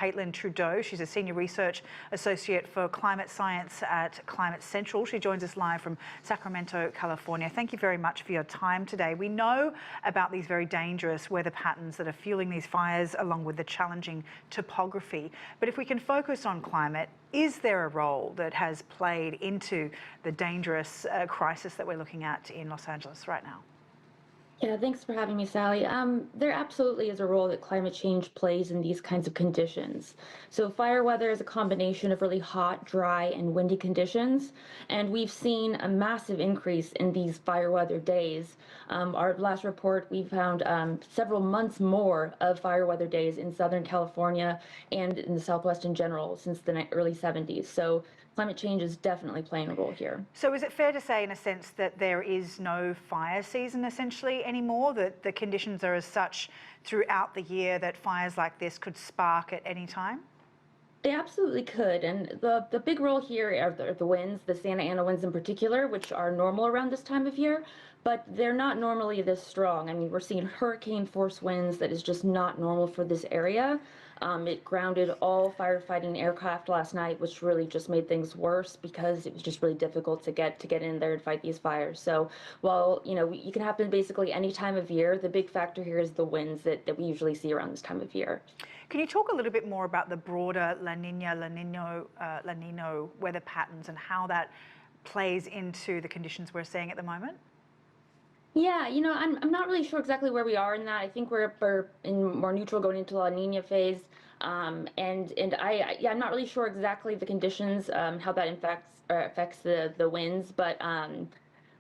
Kaitlyn Trudeau. She's a Senior Research Associate for Climate Science at Climate Central. She joins us live from Sacramento, California. Thank you very much for your time today. We know about these very dangerous weather patterns that are fueling these fires, along with the challenging topography. But if we can focus on climate, is there a role that has played into the dangerous crisis that we're looking at in Los Angeles right now? Yeah, thanks for having me, Sally. There absolutely is a role that climate change plays in these kinds of conditions. So fire weather is a combination of really hot, dry, and windy conditions, and we've seen a massive increase in these fire weather days. Our last report, we found several months more of fire weather days in Southern California and in the Southwest in general since the early 70s. So climate change is definitely playing a role here. So is it fair to say, in a sense, that there is no fire season essentially anymore, that the conditions are as such throughout the year that fires like this could spark at any time? They absolutely could, and the big role here are the winds, the Santa Ana winds in particular, which are normal around this time of year, but they're not normally this strong. I mean, we're seeing hurricane force winds that is just not normal for this area. It grounded all firefighting aircraft last night, which really just made things worse because it was just really difficult to get in there and fight these fires. So while you can happen basically any time of year, the big factor here is the winds that we usually see around this time of year. Can you talk a little bit more about the broader La Nino weather patterns and how that plays into the conditions we're seeing at the moment? Yeah, I'm not really sure exactly where we are in that. I think we're in more neutral going into La Nina phase. I'm not really sure exactly the conditions, how that affects the winds, but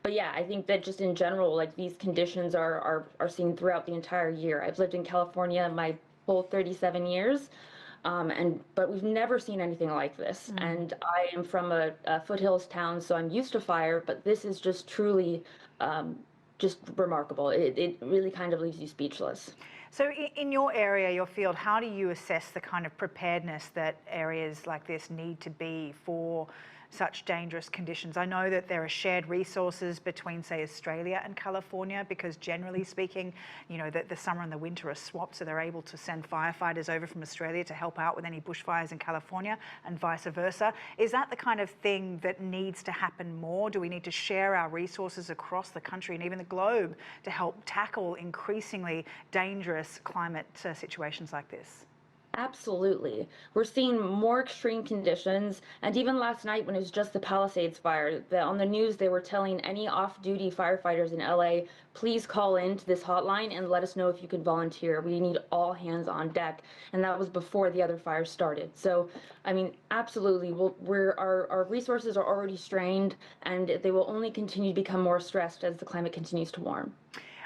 yeah, I think that just in general, like these conditions are seen throughout the entire year. I've lived in California my whole 37 years. But we've never seen anything like this. And I am from a foothills town, so I'm used to fire, but this is just truly just remarkable. It really kind of leaves you speechless. So in your area, your field, how do you assess the kind of preparedness that areas like this need to be for such dangerous conditions? I know that there are shared resources between, say, Australia and California, because generally speaking, the summer and the winter are swapped, so they're able to send firefighters over from Australia to help out with any bushfires in California and vice versa. Is that the kind of thing that needs to happen more? Do we need to share our resources across the country and even the globe to help tackle increasingly dangerous climate situations like this? Absolutely. We're seeing more extreme conditions. And even last night, when it was just the Palisades fire, on the news, they were telling any off-duty firefighters in LA, please call into this hotline and let us know if you can volunteer. We need all hands on deck. And that was before the other fires started. So, I mean, absolutely, our resources are already strained, and they will only continue to become more stressed as the climate continues to warm.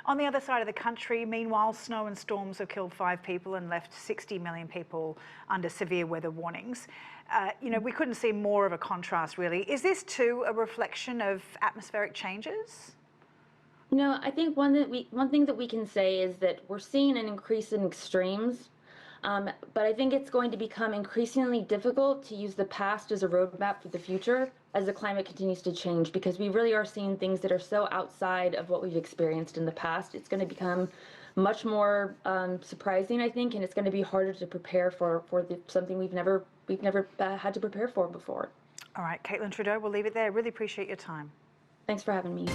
On the other side of the country, meanwhile, snow and storms have killed 5 people and left 60 million people under severe weather warnings. We couldn't see more of a contrast, really. Is this too a reflection of atmospheric changes? I think one thing that we can say is that we're seeing an increase in extremes. But I think it's going to become increasingly difficult to use the past as a roadmap for the future as the climate continues to change, because we really are seeing things that are so outside of what we've experienced in the past. It's going to become much more surprising, I think, and it's going to be harder to prepare for something we've never had to prepare for before. All right, Kaitlyn Trudeau, we'll leave it there. Really appreciate your time. Thanks for having me.